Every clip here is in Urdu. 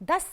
10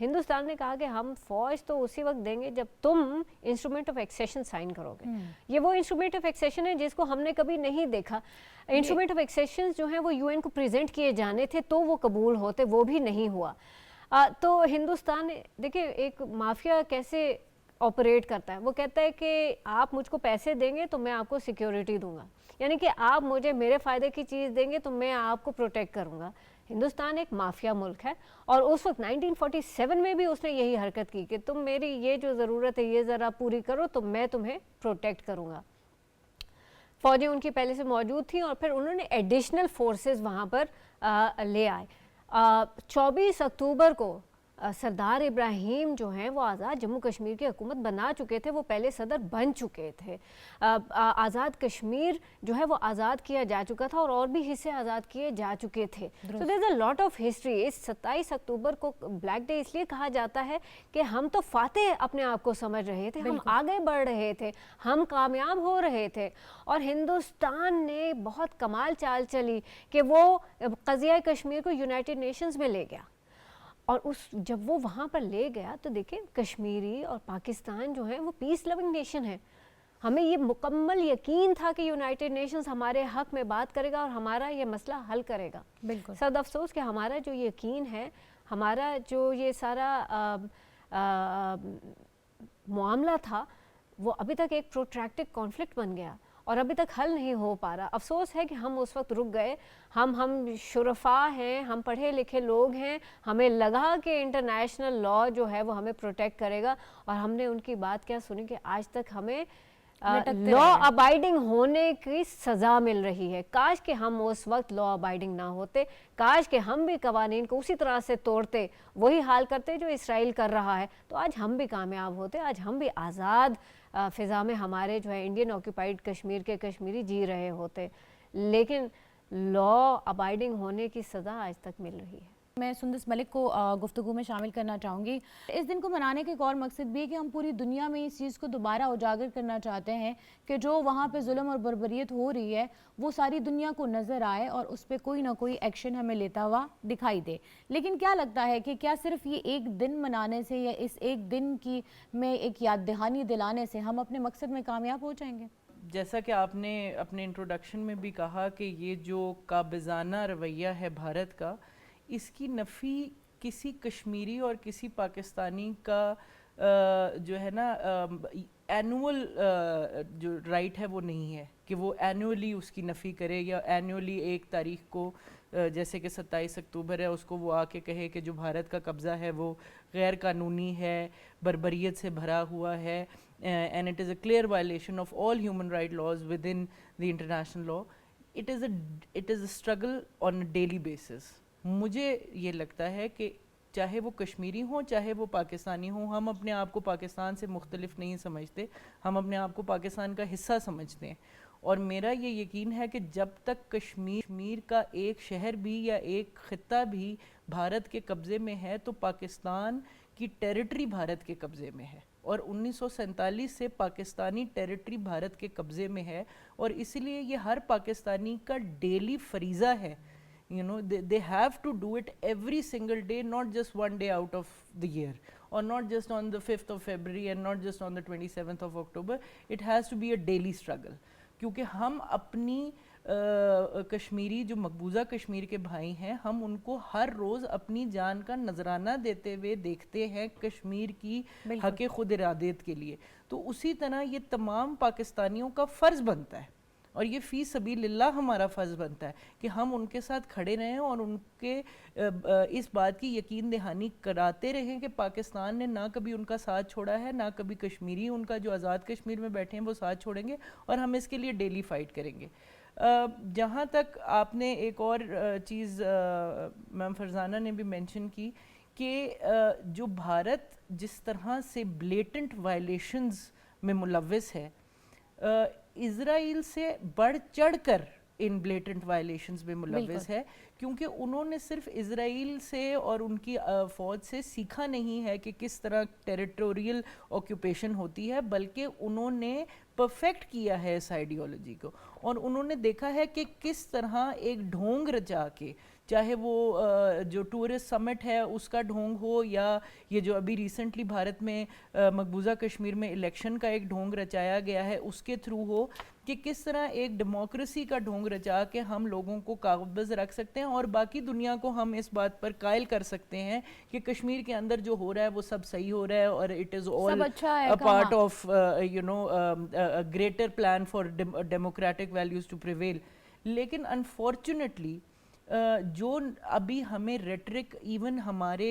ہندوستان نے کہا کہ ہم فوج تو اسی وقت دیں گے جب تم انسٹرومنٹ آف ایکسیشن سائن کرو گے. یہ وہ انسٹرومنٹ آف ایکسیشن ہے جس کو ہم نے کبھی نہیں دیکھا. انسٹرومنٹ آف ایکسیشن جو ہیں وہ UN کو پریزنٹ کیے جانے تھے تو وہ قبول ہوتے, وہ بھی نہیں ہوا. تو ہندوستان دیکھیں ایک مافیا کیسے آپریٹ کرتا ہے, وہ کہتا ہے کہ آپ مجھ کو پیسے دیں گے تو میں آپ کو سیکیورٹی دوں گا, یعنی کہ آپ مجھے میرے فائدے کی چیز دیں گے تو میں آپ کو پروٹیکٹ کروں گا. ہندوستان ایک مافیا ملک ہے اور اس وقت 1947 میں بھی اس نے یہی حرکت کی کہ تم میری یہ جو ضرورت ہے یہ ذرا پوری کرو تو میں تمہیں پروٹیکٹ کروں گا. فوجیں ان کی پہلے سے موجود تھیں اور پھر انہوں نے ایڈیشنل فورسز وہاں پر لے آئے. 24 اکتوبر کو سردار ابراہیم جو ہیں وہ آزاد جموں کشمیر کی حکومت بنا چکے تھے, وہ پہلے صدر بن چکے تھے. آزاد کشمیر جو ہے وہ آزاد کیا جا چکا تھا اور بھی حصے آزاد کیے جا چکے تھے. So there's a lot of history. اس 27 اکتوبر کو بلیک ڈے اس لیے کہا جاتا ہے کہ ہم تو فاتح اپنے آپ کو سمجھ رہے تھے, ہم آگے بڑھ رہے تھے, ہم کامیاب ہو رہے تھے, اور ہندوستان نے بہت کمال چال چلی کہ وہ قضیہ کشمیر کو یونائٹڈ نیشنز میں لے گیا. اور جب وہ وہاں پر لے گیا تو دیکھیں کشمیری اور پاکستان جو ہیں وہ پیس لونگ نیشن ہے. ہمیں یہ مکمل یقین تھا کہ یونائٹڈ نیشنز ہمارے حق میں بات کرے گا اور ہمارا یہ مسئلہ حل کرے گا. بالکل صد افسوس کہ ہمارا جو یقین ہے, ہمارا جو یہ سارا معاملہ تھا وہ ابھی تک ایک پروٹریکٹڈ کانفلکٹ بن گیا اور ابھی تک حل نہیں ہو پا رہا. افسوس ہے کہ ہم اس وقت رک گئے. ہم شرفاء ہیں, ہم پڑھے لکھے لوگ ہیں, ہمیں لگا کہ انٹرنیشنل لا جو ہے وہ ہمیں پروٹیکٹ کرے گا, اور ہم نے ان کی بات کیا سنی کہ آج تک ہمیں لا ابائڈنگ ہونے کی سزا مل رہی ہے. کاش کہ ہم اس وقت لا ابائڈنگ نہ ہوتے, کاش کہ ہم بھی قوانین کو اسی طرح سے توڑتے, وہی حال کرتے جو اسرائیل کر رہا ہے, تو آج ہم بھی کامیاب ہوتے, آج ہم بھی آزاد فضا میں ہمارے جو ہے انڈین آکوپائڈ کشمیر کے کشمیری جی رہے ہوتے. لیکن لا ابائڈنگ ہونے کی سزا آج تک مل رہی ہے. میں سندس ملک کو گفتگو میں شامل کرنا چاہوں گی. اس دن کو منانے کے ایک اور مقصد بھی ہے کہ ہم پوری دنیا میں اس چیز کو دوبارہ اجاگر کرنا چاہتے ہیں کہ جو وہاں پہ ظلم اور بربریت ہو رہی ہے وہ ساری دنیا کو نظر آئے اور اس پہ کوئی نہ کوئی ایکشن ہمیں لیتا ہوا دکھائی دے. لیکن کیا لگتا ہے کہ کیا صرف یہ ایک دن منانے سے یا اس ایک دن کی میں ایک یاد دہانی دلانے سے ہم اپنے مقصد میں کامیاب ہو جائیں گے؟ جیسا کہ آپ نے اپنے انٹروڈکشن میں بھی کہا کہ یہ جو قابضانہ رویہ ہے بھارت کا, اس کی نفی کسی کشمیری اور کسی پاکستانی کا جو ہے نا اینول جو رائٹ ہے وہ نہیں ہے کہ وہ اینولی اس کی نفی کرے, یا اینولی ایک تاریخ کو جیسے کہ 27 اکتوبر ہے اس کو وہ آ کے کہے کہ جو بھارت کا قبضہ ہے وہ غیر قانونی ہے, بربریت سے بھرا ہوا ہے, and it is a clear violation of all human rights laws within the international law. It is a struggle on a daily basis. مجھے یہ لگتا ہے کہ چاہے وہ کشمیری ہوں چاہے وہ پاکستانی ہوں, ہم اپنے آپ کو پاکستان سے مختلف نہیں سمجھتے, ہم اپنے آپ کو پاکستان کا حصہ سمجھتے ہیں. اور میرا یہ یقین ہے کہ جب تک کشمیر کا ایک شہر بھی یا ایک خطہ بھی بھارت کے قبضے میں ہے تو پاکستان کی ٹیریٹری بھارت کے قبضے میں ہے, اور 1947 سے پاکستانی ٹیریٹری بھارت کے قبضے میں ہے, اور اس لیے یہ ہر پاکستانی کا ڈیلی فریضہ ہے. They have to do it every single day, not just one day out of the year, or not just on the 5th of February and not just on the 27th of October. It has to be a daily struggle. کیونکہ ہم اپنی کشمیری جو مقبوضہ کشمیر کے بھائی ہیں, ہم ان کو ہر روز اپنی جان کا نذرانہ دیتے ہوئے دیکھتے ہیں کشمیر کی حق خود ارادیت کے لیے. تو اسی طرح یہ تمام پاکستانیوں کا فرض بنتا ہے, اور یہ فی سبیل اللہ ہمارا فرض بنتا ہے کہ ہم ان کے ساتھ کھڑے رہیں اور ان کے اس بات کی یقین دہانی کراتے رہیں کہ پاکستان نے نہ کبھی ان کا ساتھ چھوڑا ہے, نہ کبھی کشمیری ان کا جو آزاد کشمیر میں بیٹھے ہیں وہ ساتھ چھوڑیں گے, اور ہم اس کے لیے ڈیلی فائٹ کریں گے. جہاں تک آپ نے ایک اور چیز میم فرزانہ نے بھی مینشن کی کہ جو بھارت جس طرح سے بلیٹنٹ وائلیشنز میں ملوث ہے, اسرائیل سے بڑھ چڑھ کر ان بلیٹنٹ وائلیشنز میں ملوث ہے, کیونکہ انہوں نے صرف اسرائیل سے اور ان کی فوج سے سیکھا نہیں ہے کہ کس طرح ٹیریٹوریل آکیوپیشن ہوتی ہے, بلکہ انہوں نے پرفیکٹ کیا ہے اس آئیڈیالوجی کو, اور انہوں نے دیکھا ہے کہ کس طرح ایک ڈھونگ رچا کے, چاہے وہ جو ٹورسٹ سمٹ ہے اس کا ڈھونگ ہو, یا یہ جو ابھی ریسنٹلی بھارت میں مقبوضہ کشمیر میں الیکشن کا ایک ڈھونگ رچایا گیا ہے اس کے تھرو ہو, کہ کس طرح ایک ڈیموکریسی کا ڈھونگ رچا کے ہم لوگوں کو قابض رکھ سکتے ہیں, اور باقی دنیا کو ہم اس بات پر قائل کر سکتے ہیں کہ کشمیر کے اندر جو ہو رہا ہے وہ سب صحیح ہو رہا ہے, اور it is all part of greater plan for democratic values to prevail. لیکن انفارچونیٹلی جو ابھی ہمیں ریٹرک ایون ہمارے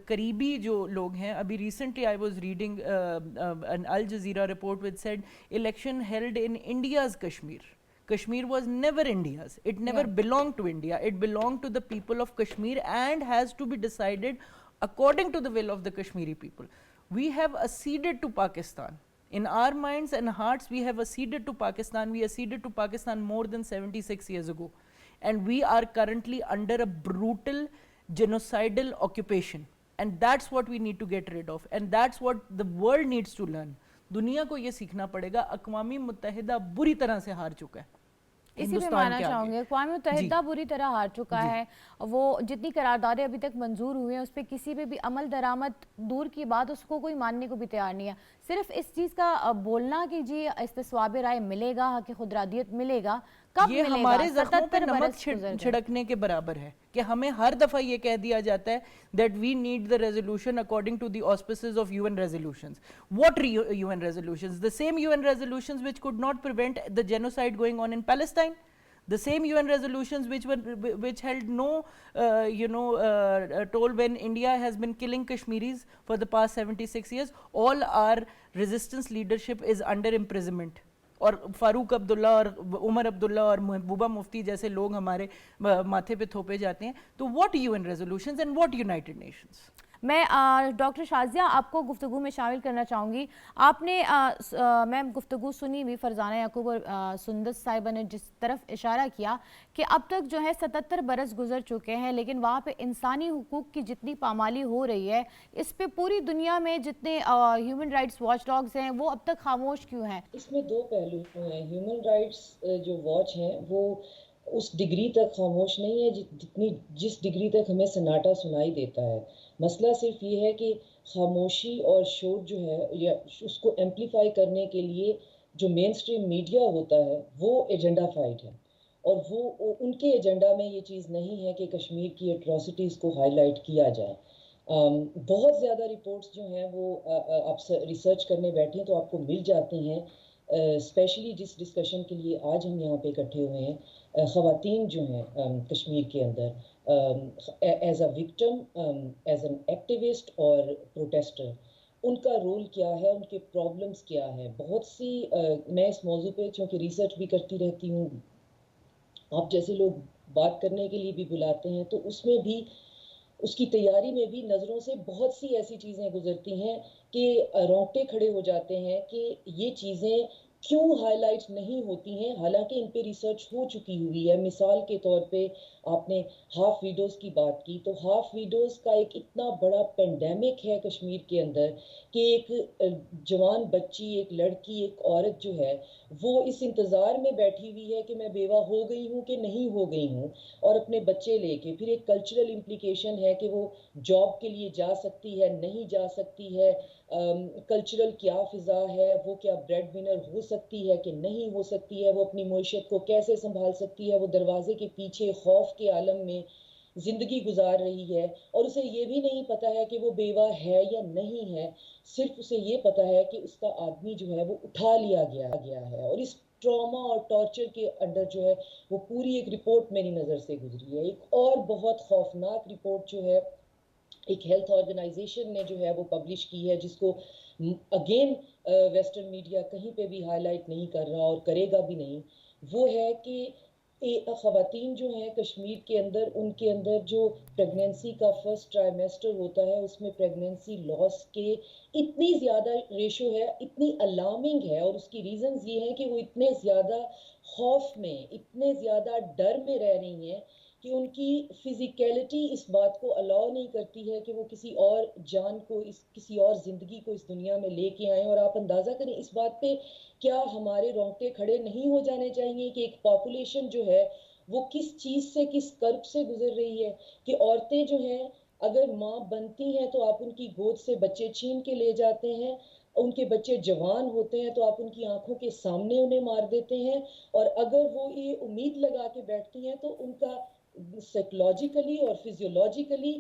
قریبی جو لوگ ہیں, ابھی recently I was reading an Al Jazeera report which said election held in India's Kashmir. Kashmir was never India's. It never belonged to India. It belonged to the people of Kashmir and has to be decided according to the will of the Kashmiri people. We have acceded to Pakistan. In our minds and hearts, we have acceded to Pakistan. We acceded to Pakistan more than 76 years ago. And we are currently under a brutal genocidal occupation. And that's what we need to get rid of. And that's what the world needs to learn. دنیا کو یہ سیکھنا پڑے گا, اقوام متحدہ بری طرح سے ہار چکا ہے. اسی پہ ماننا چاہوں گے, اقوام متحدہ بری طرح ہار چکا ہے. وہ جتنی قراردادیں ابھی تک منظور ہوئے ہیں اس پہ کسی پہ بھی عمل درآمد دور کی بات, اس کو کوئی ماننے کو بھی تیار نہیں ہے. صرف اس چیز کا بولنا کہ جی استصواب رائے ملے گا, حق خودارادیت ملے گا, کب ملے گا؟ ہمارے زخموں پہ نمک چھڑکنے کے برابر ہے کہ ہمیں ہر دفعہ یہ کہہ دیا جاتا ہے that we need the resolution according to the auspices of UN resolutions. What UN resolutions? The same UN resolutions which could not prevent the genocide going on in Palestine. The same UN resolutions which held no toll when India has been killing Kashmiris for the past 76 years. All our resistance leadership is under imprisonment. اور فاروق عبداللہ اور عمر عبداللہ اور محبوبہ مفتی جیسے لوگ ہمارے ماتھے پہ تھوپے جاتے ہیں. تو what UN resolutions and what United Nations? میں ڈاکٹر شازیہ آپ کو گفتگو میں شامل کرنا چاہوں گی. آپ نے میں گفتگو سنی ہوئی فرزانہ یعقوب اور سندس صاحبہ نے جس طرف اشارہ کیا کہ اب تک جو ہے 77 برس گزر چکے ہیں, لیکن وہاں پہ انسانی حقوق کی جتنی پامالی ہو رہی ہے اس پہ پوری دنیا میں جتنے ہیومن رائٹس واچ ڈاگز ہیں وہ اب تک خاموش کیوں ہیں؟ اس میں دو پہلو ہیں. ہیومن رائٹس جو واچ ہیں وہ اس ڈگری تک خاموش نہیں ہے جس ڈگری تک ہمیں سناٹا سنائی دیتا ہے. مسئلہ صرف یہ ہے کہ خاموشی اور شور جو ہے یا اس کو ایمپلیفائی کرنے کے لیے جو مین اسٹریم میڈیا ہوتا ہے وہ ایجنڈا فائڈ ہے, اور وہ ان کے ایجنڈا میں یہ چیز نہیں ہے کہ کشمیر کی ایٹراسٹیز کو ہائی لائٹ کیا جائے. بہت زیادہ رپورٹس جو ہیں وہ آپ ریسرچ کرنے بیٹھیں تو آپ کو مل جاتی ہیں, اسپیشلی جس ڈسکشن کے لیے آج ہم یہاں پہ اکٹھے ہوئے ہیں. خواتین جو ہیں کشمیر کے اندر as a victim, as an activist اور پروٹیسٹر, ان کا رول کیا ہے, ان کے پرابلمس کیا ہیں. بہت سی میں اس موضوع پہ چونکہ ریسرچ بھی کرتی رہتی ہوں, آپ جیسے لوگ بات کرنے کے لیے بھی بلاتے ہیں, تو اس میں بھی اس کی تیاری میں بھی نظروں سے بہت سی ایسی چیزیں گزرتی ہیں کہ رونگٹے کھڑے ہو جاتے ہیں کہ یہ چیزیں کیوں ہائی لائٹ نہیں ہوتی ہیں, حالانکہ ان پہ ریسرچ ہو چکی ہوئی ہے. مثال کے طور پہ آپ نے ہاف ویڈوز کی بات کی, تو ہاف ویڈوز کا ایک اتنا بڑا پینڈیمک ہے کشمیر کے اندر کہ ایک جوان بچی, ایک لڑکی, ایک عورت جو ہے وہ اس انتظار میں بیٹھی ہوئی ہے کہ میں بیوہ ہو گئی ہوں کہ نہیں ہو گئی ہوں, اور اپنے بچے لے کے. پھر ایک کلچرل امپلیکیشن ہے کہ وہ جاب کے لیے جا سکتی ہے, نہیں جا سکتی ہے, کلچرل کیا فضا ہے, وہ کیا بریڈ ونر ہو سکتی ہے کہ نہیں ہو سکتی ہے, وہ اپنی معیشت کو کیسے سنبھال سکتی ہے, وہ دروازے کے پیچھے خوف کے عالم میں زندگی گزار رہی ہے, اور اسے یہ بھی نہیں پتا ہے کہ وہ بیوہ ہے یا نہیں ہے. صرف اسے یہ پتا ہے کہ اس کا آدمی جو ہے وہ اٹھا لیا گیا ہے, اور اس ٹراما اور ٹارچر کے انڈر جو ہے وہ پوری ایک رپورٹ میری نظر سے گزری ہے. ایک اور بہت خوفناک رپورٹ جو ہے ایک ہیلتھ آرگنائزیشن نے جو ہے وہ پبلش کی ہے, جس کو اگین ویسٹرن میڈیا کہیں پہ بھی ہائی لائٹ نہیں کر رہا اور کرے گا بھی نہیں. وہ ہے کہ خواتین جو ہیں کشمیر کے اندر, ان کے اندر جو پریگنینسی کا فرسٹ ٹرائمیسٹر ہوتا ہے اس میں پریگنینسی لاس کے اتنی زیادہ ریشو ہے, اتنی الارمنگ ہے, اور اس کی ریزنز یہ ہیں کہ وہ اتنے زیادہ خوف میں, اتنے زیادہ ڈر میں رہ رہی ہیں کہ ان کی فزیکیلٹی اس بات کو الاؤ نہیں کرتی ہے کہ وہ کسی اور جان کو کسی اور زندگی کو اس دنیا میں لے کے آئیں. اور آپ اندازہ کریں اس بات پہ کیا ہمارے رونگٹے کھڑے نہیں ہو جانے چاہیے کہ ایک پاپولیشن جو ہے وہ کس چیز سے کس کرب سے گزر رہی ہے, کہ عورتیں جو ہیں اگر ماں بنتی ہیں تو آپ ان کی گود سے بچے چھین کے لے جاتے ہیں, ان کے بچے جوان ہوتے ہیں تو آپ ان کی آنکھوں کے سامنے انہیں مار دیتے ہیں, اور اگر وہ یہ امید لگا کے بیٹھتی ہیں تو ان کا سائیکولوجیکلی اور فزیولوجیکلی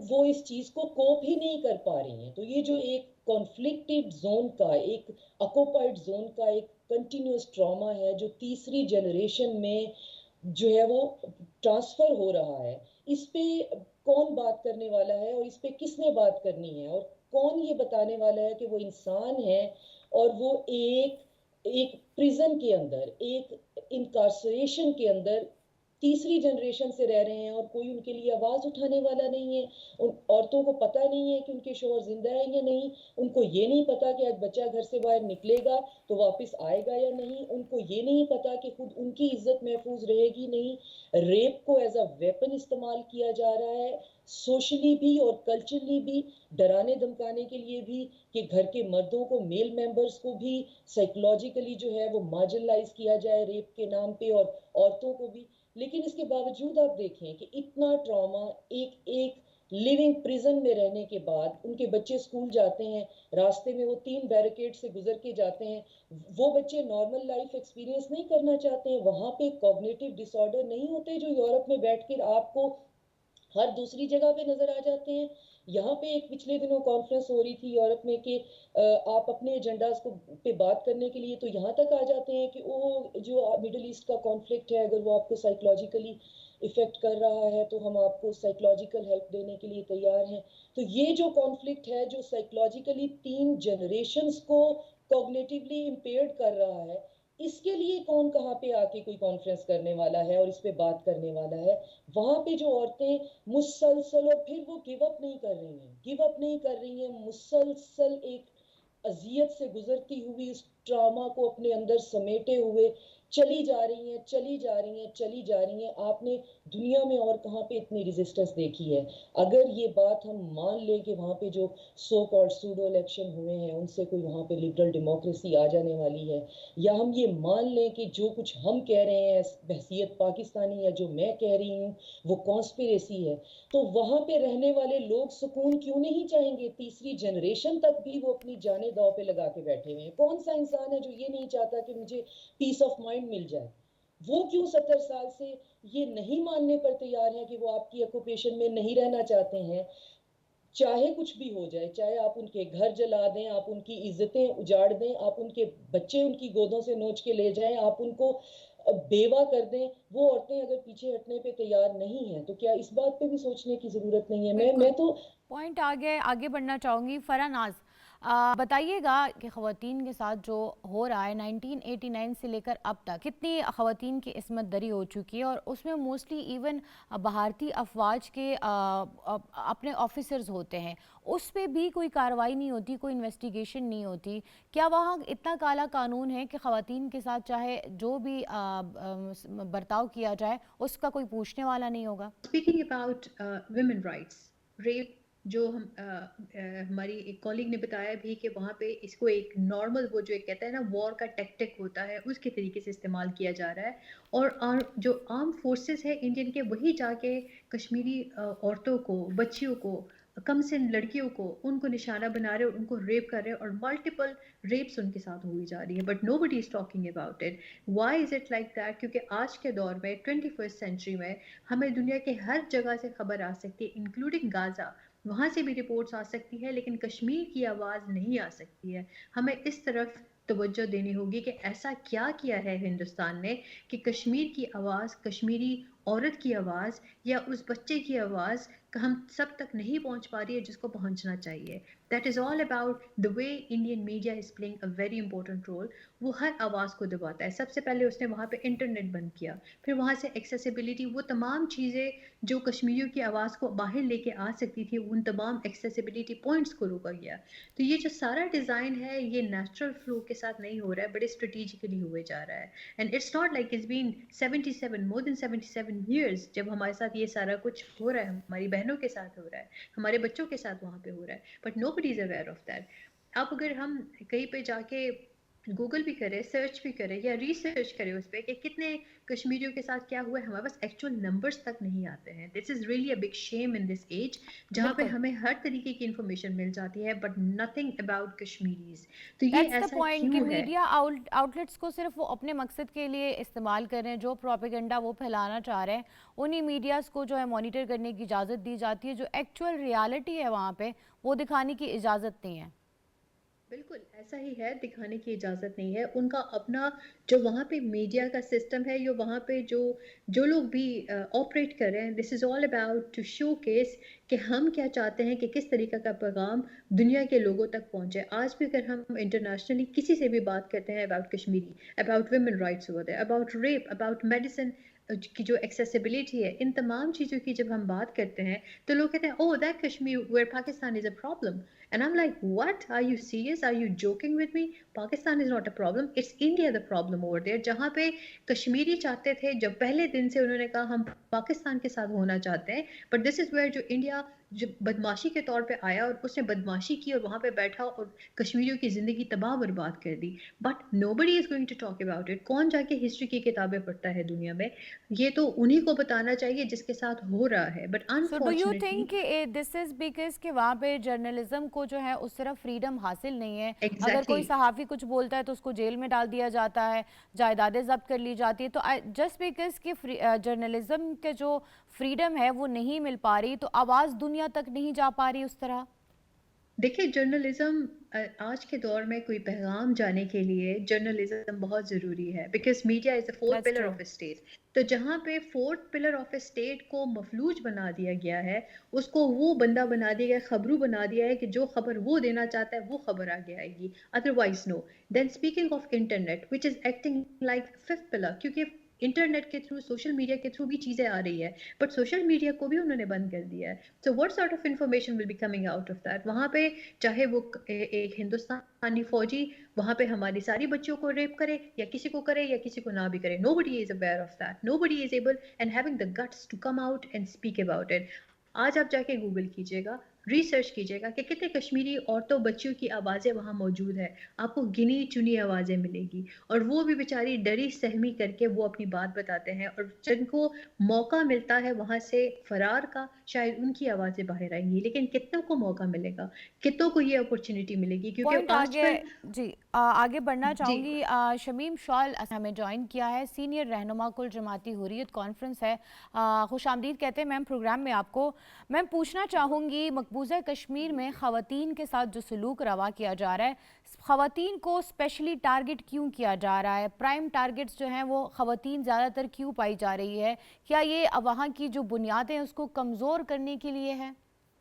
وہ اس چیز کو کوپ ہی نہیں کر پا رہی ہیں. تو یہ جو ایک کانفلکٹڈ زون کا, ایک اکوپائڈ زون کا ایک کنٹینیوس ٹراما ہے جو تیسری جنریشن میں جو ہے وہ ٹرانسفر ہو رہا ہے, اس پہ کون بات کرنے والا ہے اور اس پہ کس نے بات کرنی ہے, اور کون یہ بتانے والا ہے کہ وہ انسان ہے اور وہ ایک پریزن کے اندر, ایک انکارسریشن کے اندر تیسری جنریشن سے رہ رہے ہیں اور کوئی ان کے لیے آواز اٹھانے والا نہیں ہے. ان عورتوں کو پتہ نہیں ہے کہ ان کے شوہر زندہ ہیں یا نہیں, ان کو یہ نہیں پتا کہ آج بچہ گھر سے باہر نکلے گا تو واپس آئے گا یا نہیں, ان کو یہ نہیں پتا کہ خود ان کی عزت محفوظ رہے گی نہیں. ریپ کو ایز اے ویپن استعمال کیا جا رہا ہے, سوشلی بھی اور کلچرلی بھی, ڈرانے دھمکانے کے لیے بھی, کہ گھر کے مردوں کو, میل ممبرز کو بھی سائیکولوجیکلی جو ہے وہ مارجنلائز کیا جائے ریپ کے نام پہ, اور عورتوں کو بھی. لیکن اس کے باوجود آپ دیکھیں کہ اتنا ٹراما ایک لیونگ پریزن میں رہنے کے بعد, ان کے بچے اسکول جاتے ہیں, راستے میں وہ 3 بیریکیڈ سے گزر کے جاتے ہیں, وہ بچے نارمل لائف ایکسپیرینس نہیں کرنا چاہتے ہیں, وہاں پہ کوگنیٹو ڈس آرڈر نہیں ہوتے جو یورپ میں بیٹھ کے آپ کو ہر دوسری جگہ پہ نظر آ جاتے ہیں. یہاں پہ ایک پچھلے دنوں کانفرنس ہو رہی تھی یورپ میں کہ آپ اپنے ایجنڈاز کو پہ بات کرنے کے لیے تو یہاں تک آ جاتے ہیں کہ وہ جو مڈل ایسٹ کا کانفلکٹ ہے اگر وہ آپ کو سائیکولوجیکلی افیکٹ کر رہا ہے تو ہم آپ کو سائیکولوجیکل ہیلپ دینے کے لیے تیار ہیں. تو یہ جو کانفلکٹ ہے جو سائیکولوجیکلی 3 جنریشنز کو کوگنیٹیولی امپیئرڈ کر رہا ہے, اس کے لیے کون کہاں پہ آ کے کوئی کانفرنس کرنے والا ہے اور اس پہ بات کرنے والا ہے. وہاں پہ جو عورتیں مسلسل, اور پھر وہ گیو اپ نہیں کر رہی ہیں, مسلسل ایک اذیت سے گزرتی ہوئی اس ٹراما کو اپنے اندر سمیٹے ہوئے چلی جا رہی ہیں. آپ نے دنیا میں اور کہاں پہ اتنی ریزسٹنس دیکھی ہے؟ اگر یہ بات ہم مان لیں کہ وہاں پہ جو سو کالڈ سوڈو الیکشن ہوئے ہیں ان سے کوئی وہاں پہ لبرل ڈیموکریسی آ جانے والی ہے, یا ہم یہ مان لیں کہ جو کچھ ہم کہہ رہے ہیں بحثیت پاکستانی یا جو میں کہہ رہی ہوں وہ کانسپیریسی ہے, تو وہاں پہ رہنے والے لوگ سکون کیوں نہیں چاہیں گے؟ تیسری جنریشن تک بھی وہ اپنی جانیں داؤ پہ لگا کے بیٹھے ہوئے ہیں. کون سا انسان ہے جو یہ نہیں چاہتا کہ مجھے پیس آف مائنڈ مل جائے؟ وہ کیوں 70 سال سے یہ نہیں ماننے پر تیار ہیں کہ وہ آپ کی آکوپیشن میں نہیں رہنا چاہتے ہیں؟ چاہے کچھ بھی ہو جائے, چاہے آپ ان کے گھر جلا دیں, آپ ان کی عزتیں اجاڑ دیں, آپ ان کے بچے ان کی گودوں سے نوچ کے لے جائیں, آپ ان کو بیوہ کر دیں, وہ عورتیں اگر پیچھے ہٹنے پہ تیار نہیں ہیں تو کیا اس بات پہ بھی سوچنے کی ضرورت نہیں ہے؟ میں تو پوائنٹ آگے بڑھنا چاہوں گی. فرح ناز, بتائیے گا کہ خواتین کے ساتھ جو ہو رہا ہے 1989 سے لے کر اب تک کتنی خواتین کی عصمت دری ہو چکی ہے, اور اس میں موسٹلی ایون بھارتی افواج کے اپنے آفیسرز ہوتے ہیں, اس پہ بھی کوئی کارروائی نہیں ہوتی, کوئی انویسٹیگیشن نہیں ہوتی. کیا وہاں اتنا کالا قانون ہے کہ خواتین کے ساتھ چاہے جو بھی برتاؤ کیا جائے اس کا کوئی پوچھنے والا نہیں ہوگا؟ Speaking about women rights, rape, جو ہماری ایک کالنگ نے بتایا بھی کہ وہاں پہ اس کو ایک نارمل, وہ جو ایک کہتا ہے نا وار کا ٹیکٹک ہوتا ہے, اس کے طریقے سے استعمال کیا جا رہا ہے. اور جو آرم فورسز ہے انڈین کے, وہی جا کے کشمیری عورتوں کو, بچیوں کو, کم سن لڑکیوں کو, ان کو نشانہ بنا رہے, ان کو ریپ کر رہے, اور ملٹیپل ریپس ان کے ساتھ ہوئی جا رہی ہے. But nobody is talking about it. Why is it like that? کیونکہ آج کے دور میں 21st سینچری میں ہمیں دنیا کے ہر جگہ سے خبر آ سکتی ہے, انکلوڈنگ غازہ, وہاں سے بھی رپورٹس آ سکتی ہے, لیکن کشمیر کی آواز نہیں آ سکتی ہے. ہمیں اس طرف توجہ دینی ہوگی کہ ایسا کیا کیا ہے ہندوستان نے کہ کشمیر کی آواز, کشمیری عورت کی آواز, یا اس بچے کی آواز ہم سب تک نہیں پہنچ پا رہی ہے جس کو پہنچنا چاہیے. That is all about the way Indian media is playing a very important role. وہ ہر آواز کو دباتا ہے. سب سے پہلے اس نے وہاں پہ انٹرنیٹ بند کیا, پھر وہاں سے ایکسیسیبلٹی, وہ تمام چیزیں جو کشمیریوں کی آواز کو باہر لے کے آ سکتی تھی, ان تمام ایکسیسیبلٹی پوائنٹس کو روکا گیا. تو یہ جو سارا ڈیزائن ہے یہ نیچرل فلو کے ساتھ نہیں ہو رہا ہے, بڑے اسٹریٹجیکلی ہوئے جا رہا ہے. And it's not like it's been 77 more than 77 7 years جب ہمارے ساتھ یہ سارا کچھ ہو رہا ہے, ہماری بہنوں کے ساتھ ہو رہا ہے, ہمارے بچوں کے ساتھ وہاں پہ ہو رہا ہے, but nobody is aware of that. آپ اگر ہم کہیں پہ جا کے گوگل بھی کرے, سرچ بھی کرے یا ریسرچ کرے اس پہ کہ کتنے کشمیریوں کے ساتھ کیا ہوا ہے, ہمارے پاس ایکچوئل نمبرز تک نہیں آتے ہیں. This is really a big shame in this age, جہاں پہ ہمیں ہر طریقے کی انفارمیشن مل جاتی ہے بٹ نتھنگ اباؤٹ کشمیریز. تو یہ دیٹس دا ایسا پوائنٹ کہ کیوں ہے؟ میڈیا آؤٹلیٹس کو صرف وہ اپنے مقصد کے لیے استعمال کر رہے ہیں, جو پروپیگنڈا وہ پھیلانا چاہ رہے ہیں انہی میڈیاز کو جو ہے مانیٹر کرنے کی اجازت دی جاتی ہے, جو ایکچوئل ریالٹی ہے وہاں پہ وہ دکھانے کی اجازت نہیں ہے. بالکل ایسا ہی ہے, دکھانے کی اجازت نہیں ہے. ان کا اپنا جو وہاں پہ میڈیا کا سسٹم ہے, یا وہاں پہ جو لوگ بھی آپریٹ کر رہے ہیں, this is all about to showcase کہ ہم کیا چاہتے ہیں کہ کس طریقہ کا پیغام دنیا کے لوگوں تک پہنچے. آج بھی اگر ہم انٹرنیشنلی کسی سے بھی بات کرتے ہیں about Kashmiri, about women rights over there, about rape, about medicine کی جو ایکسیسیبلٹی ہے, ان تمام چیزوں کی جب ہم بات کرتے ہیں تو لوگ کہتے ہیں oh that Kashmir where Pakistan is a problem. And I'm like, what? Are you serious? Are you joking with me? Pakistan is not a problem. It's India the problem over there. جہاں پہ کشمیری چاہتے تھے, جب پہلے دن سے انہوں نے کہا ہم پاکستان کے ساتھ ہونا چاہتے ہیں, but this is where جو انڈیا جو بدماشی کے طور پہ آیا اور اس نے بدماشی کی اور وہاں پہ بیٹھا اور کشمیریوں کی زندگی تباہ برباد کر دی. But nobody is going to talk about it. کون جا کے ہسٹری کی کتابیں پڑھتا ہے دنیا میں؟ یہ تو انہی کو بتانا چاہیے جس کے ساتھ ہو رہا ہے. But so do you unfortunately think کہ دس از بیکاز کہ وہاں پہ جرنلزم کو جو ہے اس طرح فریڈم حاصل نہیں ہے, اگر کوئی exactly صحافی کچھ بولتا ہے تو اس کو جیل میں ڈال دیا جاتا ہے, جائیدادیں ضبط کر لی جاتی ہے, تو جسٹ بیکاز کہ جرنلزم کے جو فریڈم ہے وہ نہیں مل پا رہی, تو آواز دنیا تک نہیں جا پا رہی اس طرح. دیکھیں جرنلزم آج کے دور میں کوئی پیغام جانے کے لیے جرنلزم بہت ضروری ہے, because media is a fourth pillar of a state. تو جہاں پہ fourth pillar of a state کو مفلوج بنا دیا گیا ہے, اس کو وہ بندہ بنا دیا گیا, خبرو بنا دیا ہے کہ جو خبر وہ دینا چاہتا ہے وہ خبر آگے آئے گی, otherwise no. Then speaking of internet which is acting like fifth pillar, کیونکہ انٹرنیٹ کے تھرو, سوشل میڈیا کے تھرو بھی چیزیں آ رہی ہے, بٹ سوشل میڈیا کو بھی انہوں نے بند کر دیا ہے. So what sort of information will be coming out of that? وہاں پہ چاہے وہ ایک ہندوستانی فوجی وہاں پہ ہماری ساری بچیوں کو ریپ کرے, یا کسی کو کرے یا کسی کو نہ بھی کرے, nobody is aware of that. Nobody is able and having the guts to come out and speak about it. آج آپ جا کے گوگل کیجئے گا, ریسرچ کیجئے گا کہ کتنے کشمیری عورتوں بچیوں کی آوازیں وہاں موجود ہے, آپ کو گنی چنی آوازیں ملے گی, اور وہ بھی بیچاری ڈری سہمی کر کے وہ اپنی بات بتاتے ہیں, اور جن کو موقع ملتا ہے وہاں سے فرار کا, شاید ان کی آوازیں باہر آئیں گی, لیکن کتنوں کو موقع ملے گا, کتنوں کو یہ اپرچونٹی ملے گی؟ کیونکہ پوائنٹ آج آگے کل جی آگے بڑھنا جی چاہوں گی. شمیم شال ہمیں جوائن کیا ہے, سینئر رہنما کل جماعتی حریت کانفرنس ہے. خوش آمدید کہتے ہیں میم پروگرام میں آپ کو. میں پوچھنا چاہوں گی مقبوضہ کشمیر میں خواتین کے ساتھ جو سلوک روا کیا جا رہا ہے, خواتین کو اسپیشلی ٹارگٹ کیوں کیا جا رہا ہے؟ پرائم ٹارگٹس جو ہیں وہ خواتین زیادہ تر کیوں پائی جا رہی ہے؟ کیا یہ وہاں کی جو بنیادیں اس کو کمزور کرنے کے لیے ہے؟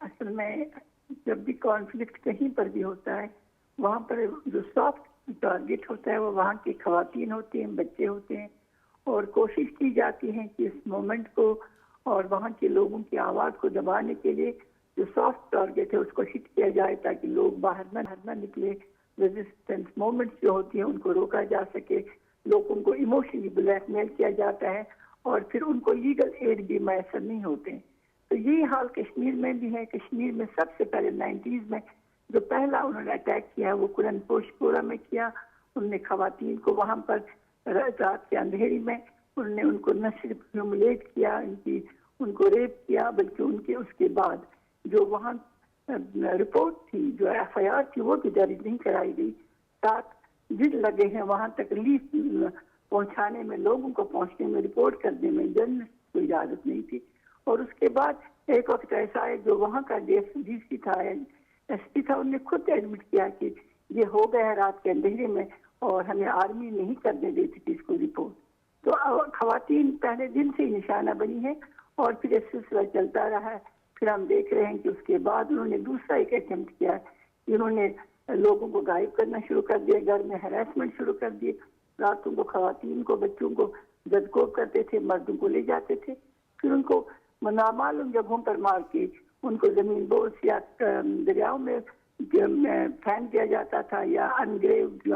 اصل میں جب بھی کانفلکٹ کہیں پر بھی ہوتا ہے, وہاں پر جو سافٹ ٹارگٹ ہوتا ہے وہ وہاں کی خواتین ہوتی ہیں, بچے ہوتے ہیں, اور کوشش کی جاتی ہے کہ اس مومنٹ کو اور وہاں کے لوگوں کی آواز کو دبانے کے لیے جو سافٹ ٹارگٹ ہے اس کو ہٹ کیا جائے, تاکہ لوگ باہر نہ نکلے. ریزسٹنس موومنٹس جو ہوتی ہیں ان کو روکا جا سکے. لوگوں کو ایموشنلی بلیک میل کیا جاتا ہے, اور پھر ان کو لیگل ایڈ بھی میسر نہیں ہوتے ہیں. تو یہی حال کشمیر میں بھی ہے. کشمیر میں سب سے پہلے 90s میں جو پہلا انہوں نے اٹیک کیا وہ قرن پوش پورہ میں کیا. انہوں نے خواتین کو وہاں پر رات کے اندھیری میں انہوں نے ان کو نہ صرف ہیوملیٹ کیا, ان کو ریپ کیا, بلکہ ان کے اس کے بعد جو وہاں رپورٹ تھی, جو ایف آئی آر تھی, وہ بھی درج نہیں کرائی گئی. 7 دن لگے ہیں وہاں تک ریلیف پہنچانے میں, لوگوں کو پہنچنے میں, رپورٹ کرنے میں. جرنلسٹ کو اجازت نہیں تھی. اور اس کے بعد ایک وقت ایسا ہے جو وہاں کا ڈی سی تھا, ایس پی تھا, انہوں نے خود ایڈمٹ کیا کہ یہ ہو گیا ہے رات کے اندھیرے میں, اور ہمیں آرمی نہیں کرنے دیتی تھی اس کو رپورٹ. تو خواتین پہلے دن سے ہی نشانہ بنی ہے, اور پھر یہ سلسلہ چلتا رہا ہے. پھر ہم دیکھ رہے ہیں کہ اس کے بعد انہوں نے دوسرا ایک اٹیمپٹ کیا, انہوں نے لوگوں کو غائب کرنا شروع کر دیا, گھر میں ہراسمنٹ شروع کر دیے. راتوں کو خواتین کو, بچوں کو زدکوب کرتے تھے, مردوں کو لے جاتے تھے, پھر ان کو نامعلوم جگہوں پر مار کے ان کو زمین بوس یا دریاؤں میں پھینک دیا جاتا تھا, یا انمارک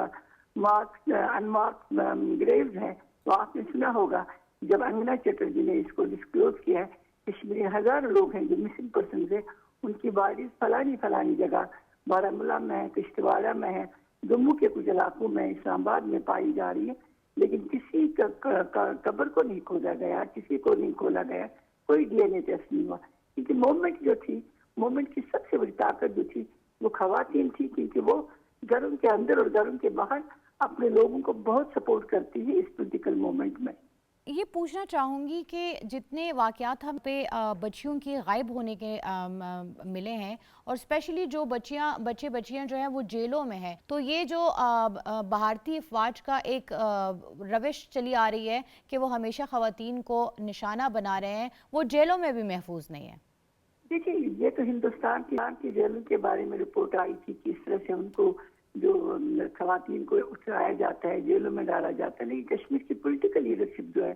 گریوز ہیں. تو آپ نے سنا ہوگا جب انگنا چٹرجی نے اس کو ڈسکلوز کیا ہے کشمیر میں ہزاروں لوگ ہیں جو مسنگ پرسنز ہیں، ان کی باڈیز فلانی جگہ بارہمولہ میں ہے، کشتواڑہ میں ہے، جموں کے کچھ علاقوں میں، اسلام آباد میں پائی جا رہی ہے، لیکن کسی کا قبر کو نہیں کھودا گیا، کسی کو نہیں کھولا گیا، کوئی ڈی این اے ٹیسٹ نہیں ہوا، کیونکہ موومنٹ جو تھی، موومنٹ کی سب سے بڑی طاقت جو تھی وہ خواتین تھی، کیونکہ وہ گھروں کے اندر اور گھروں کے باہر اپنے لوگوں کو بہت سپورٹ کرتی ہے اس پولیٹیکل موومنٹ میں۔ یہ پوچھنا چاہوں گی کہ جتنے واقعات ہم پہ بچیوں کی غائب ہونے کے ملے ہیں، اور اسپیشلی جو بچیاں جو ہیں وہ جیلوں میں ہیں، تو یہ جو بھارتی افواج کا ایک روش چلی آ رہی ہے کہ وہ ہمیشہ خواتین کو نشانہ بنا رہے ہیں، وہ جیلوں میں بھی محفوظ نہیں ہے۔ دیکھیے یہ تو ہندوستان کی جیلوں کے بارے میں رپورٹ آئی تھی کہ اس طرح سے ان کو جو خواتین کو اٹھایا جاتا ہے، جیلوں میں ڈالا جاتا ہے، لیکن کشمیر کی پولیٹیکل لیڈرشپ جو ہے،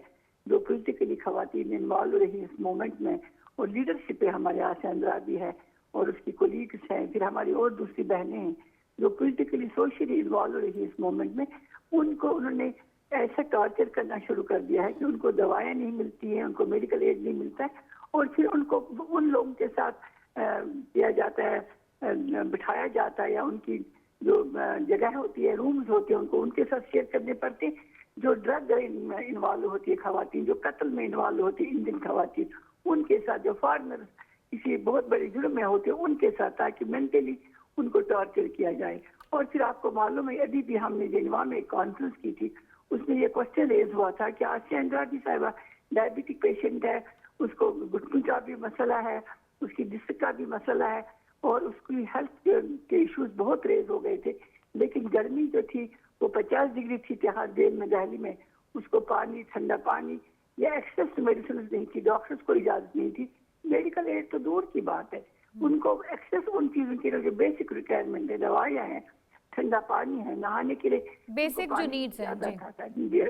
جو پولیٹیکلی خواتین انوالو رہی اس موومنٹ میں، اور لیڈرشپ ہے ہمارے آسیندرا بھی ہے اور اس کی کولیگس ہیں، پھر ہماری اور دوسری بہنیں ہیں جو پولیٹیکلی سوشلی انوالو رہی اس موومنٹ میں، ان کو انہوں نے ایسا ٹارچر کرنا شروع کر دیا ہے کہ ان کو دوائیں نہیں ملتی ہیں، ان کو میڈیکل ایڈ نہیں ملتا ہے، اور پھر ان کو ان لوگوں کے ساتھ کیا جاتا ہے، بٹھایا جاتا ہے، یا ان کی جو جگہ ہوتی ہے، رومز ہوتے ہیں، ان کو ان کے ساتھ شیئر کرنے پڑتے ہیں، جو ڈرگ میں انوالو ہوتی ہے خواتین، جو قتل میں انوالو ہوتی ہے انڈین خواتین، ان کے ساتھ، جو فارنر کسی بہت بڑے جرم میں ہوتے ہیں ان کے ساتھ، تاکہ مینٹلی ان کو ٹارچر کیا جائے۔ اور پھر آپ کو معلوم ہے ابھی بھی ہم نے جنیوا میں ایک کانفرنس کی تھی، اس میں یہ کوشچن ریز ہوا تھا کہ آسیہ اندرا کی صاحبہ ڈائبٹک پیشنٹ ہے، اس کو گھٹنوں کا بھی مسئلہ ہے، اس کی ڈسک کا بھی مسئلہ ہے، اور اس کی ہیلتھ کے ایشوز بہت ریز ہو گئے تھے، لیکن گرمی جو تھی وہ 50 ڈگری تھی تہاڑ جیل میں دہلی میں، اس کو پانی، ٹھنڈا پانی یا ایکسیس میڈیسنز نہیں تھی، ڈاکٹرز کو اجازت نہیں تھی، میڈیکل ایڈ تو دور کی بات ہے، ان کو ایکسیس ان چیزوں کی جو بیسک ریکوائرمنٹ ہے، دوائیاں ہیں، ٹھنڈا پانی ہے، نہانے کے لیے بیسک جو نیڈز ہیں،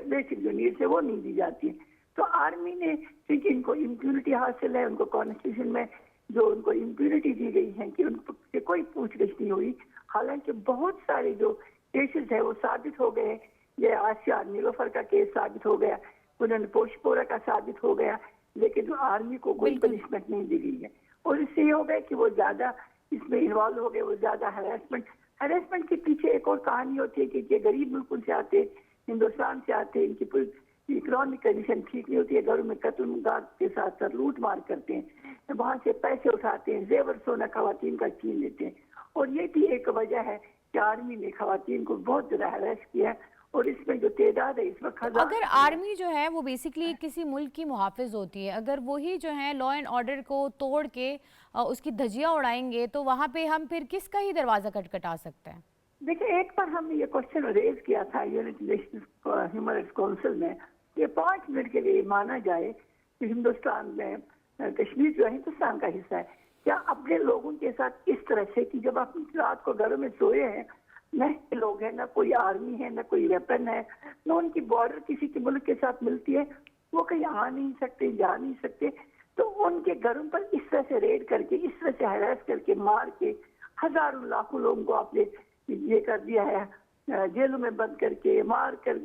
بیسک جو نیڈز ہے وہ نہیں دی جاتی ہیں۔ تو آرمی نے، کیونکہ ان کو امپیونٹی حاصل ہے، ان کو کانسٹیٹیوشن میں جو ان کو امپیونٹی دی گئی ہے کہ ان سے کوئی پوچھ گچھ نہیں ہوئی، حالانکہ بہت سارے جو کیسز ہیں وہ ثابت ہو گئے، یہ آسیہ نیلوفر کا کیس ثابت ہو گیا، انہوں پوش پورا کا ثابت ہو گیا، لیکن آرمی کو کوئی پنشمنٹ نہیں دی گئی ہے، اور اس سے یہ ہو گیا کہ وہ زیادہ اس میں انوالو ہو گئے، وہ زیادہ ہراسمنٹ کے پیچھے ایک اور کہانی ہوتی ہے کہ یہ غریب ملکوں سے آتے، ہندوستان سے آتے، ان کی اکنامک کنڈیشن ٹھیک نہیں ہوتی ہے، گھروں میں قتل غارت کے ساتھ ساتھ لوٹ مار کرتے ہیں، وہاں سے پیسے اٹھاتے ہیں، زیور سونا خواتین کا چھین لیتے ہیں، اور یہ بھی ایک وجہ ہے کہ آرمی نے خواتین کو بہت زیادہ ہراس کیا ہے، اور اس میں جو تعداد ہے اس وقت اگر آرمی جو ہے وہ بیسکلی کسی ملک کی محافظ ہوتی ہے، اگر وہی جو ہے لا اینڈ آرڈر کو توڑ کے اس کی دھجیاں اڑائیں گے تو وہاں پہ ہم پھر کس کا ہی دروازہ کٹکھٹا سکتے ہیں؟ دیکھیں، ایک بار ہم نے یہ کوشچن ریز کیا تھا United nations human rights council میں کہ 5 منٹ کے لیے مانا جائے کہ ہندوستان میں کشمیر جو ہے ہندوستان کا حصہ ہے، کیا اپنے لوگوں کے ساتھ اس طرح سے کہ جب آپ رات کو گھروں میں سوئے ہیں، نہ لوگ ہیں، نہ کوئی آرمی ہے، نہ کوئی ویپن ہے، نہ ان کی بارڈر کسی کے ملک کے ساتھ ملتی ہے، وہ کہیں آ نہیں سکتے، جا نہیں سکتے، تو ان کے گھروں پر اس طرح سے ریڈ کر کے، اس طرح سے ہراس کر کے، مار کے، ہزاروں لاکھوں لوگوں کو آپ نے یہ کر دیا ہے، جیلوں میں بند کر کے، مار کر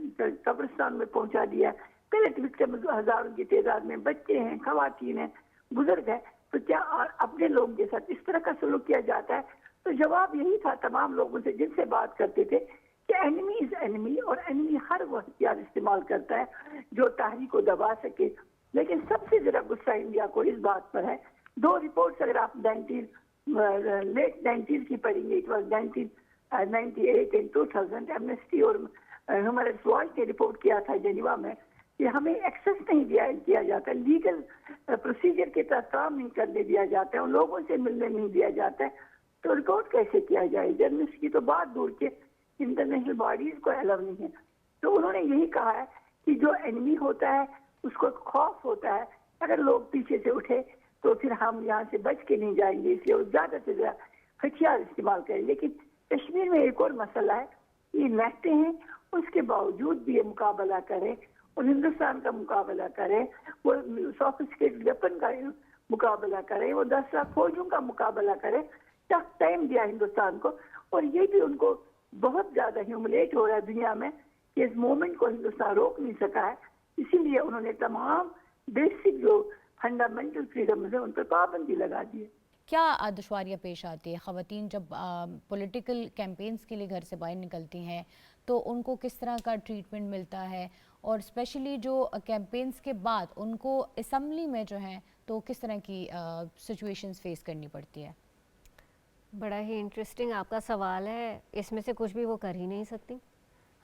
قبرستان میں پہنچا دیا، پہلے وکٹم ہزاروں کی تعداد میں بچے ہیں، خواتین ہیں، بزرگ ہیں، تو کیا اپنے لوگوں کے ساتھ اس طرح کا سلوک کیا جاتا ہے؟ تو جواب یہی تھا تمام لوگوں سے جن سے بات کرتے تھے کہ اینمی از اینمی، اور اینمی ہر وہ ہتھیار استعمال کرتا ہے جو تحریک کو دبا سکے، لیکن سب سے زیادہ غصہ انڈیا کو اس بات پر ہے، 2 رپورٹس اگر آپ لیٹ 90s کی پڑھیں گے، 1998 and 2000 ایمنسٹی اور ہیومن رائٹس واچ نے رپورٹ کیا تھا جنیوا میں کہ ہمیں ایکسیس نہیں کیا جاتا، لیگل پروسیجر کے تحت کام نہیں کرنے دیا جاتا ہے، ان لوگوں سے ملنے نہیں دیا جاتا ہے، تو رپورٹ کیسے کیا جائے؟ جرنلسٹ کی تو بات دور کے انٹرنیشنل باڈیز کو الاؤ نہیں ہے۔ تو انہوں نے یہی کہا ہے کہ جو اینمی ہوتا ہے اس کو خوف ہوتا ہے، اگر لوگ پیچھے سے اٹھے تو پھر ہم یہاں سے بچ کے نہیں جائیں گے، اس لیے وہ زیادہ سے زیادہ ہتھیار استعمال کریں۔ لیکن کشمیر میں ایک اور مسئلہ ہے، یہ لڑتے ہیں، اس کے باوجود بھی یہ مقابلہ کریں اور ہندوستان کا مقابلہ کریں، وہ سوفسٹیکیٹڈ ویپن کا مقابلہ کریں، وہ 10 لاکھ فوجوں کا مقابلہ کریں، سخت ٹائم دیا ہندوستان کو، اور یہ بھی ان کو بہت زیادہ ہیوملیٹ ہو رہا ہے دنیا میں کہ اس موومنٹ کو ہندوستان روک نہیں سکا ہے، اسی لیے انہوں نے تمام بیسک جو فنڈامنٹل فریڈمز ہیں ان پر پابندی لگا دی ہے. کیا دشواریاں پیش آتی ہے خواتین جب پولیٹیکل کیمپینز کے لیے گھر سے باہر نکلتی ہیں تو ان کو کس طرح کا ٹریٹمنٹ ملتا ہے، اور اسپیشلی جو کیمپینز کے بعد ان کو اسمبلی میں جو ہیں تو کس طرح کی سچویشنز فیس کرنی پڑتی ہے؟ بڑا ہی انٹرسٹنگ آپ کا سوال ہے. اس میں سے کچھ بھی وہ کر ہی نہیں سکتی.